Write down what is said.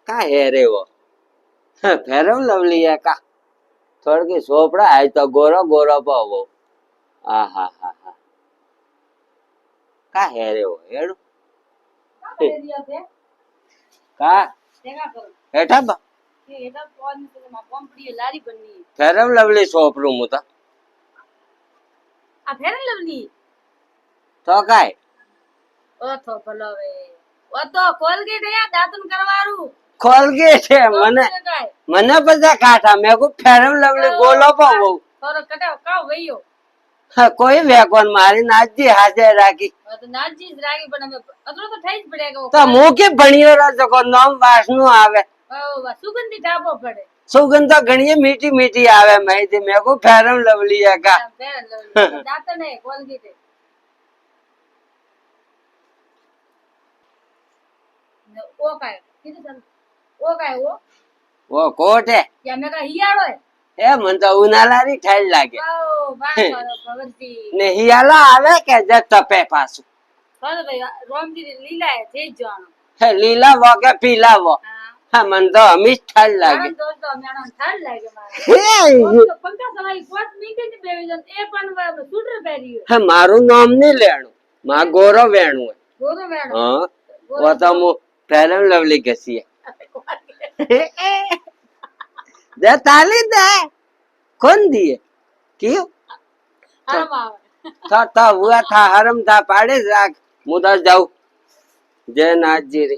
का है रे वो फेरम लवली है का थोड़ की सोपड़ा है तो गोरो गोरो पावो आ हा हा हा का है रे वो हेड़ू का हेठा बा फेरम लवली सोपरू मुता तो काय कोलगेट है मने मने पता काटा मैं को फेरम लवली गोलो पावो हाँ कोई वेकोन मारी नाजी हाजे राखी तो मुंह के बनियो रा जको नाम वासनु आवे सुगंध तो घणी मीठी मीठी आवे मैं थी मैं को फेरम लवली है का वो कोट है ए मन तो उनालारी ठाल लागे ने हियाला आवे के जे तपे पासु है लीला वो के पीला वो हाँ मन तो हमीश ठाल लागे है मारू नाम नहीं लेणु मां गोरो वेणु है हाँ वो तो मु फेरम लवली कसी है दे ताली दे कौन दिए क्यों था हुआ था हरम था पाड़े राख मुदा जाऊ जय नाथ जी रे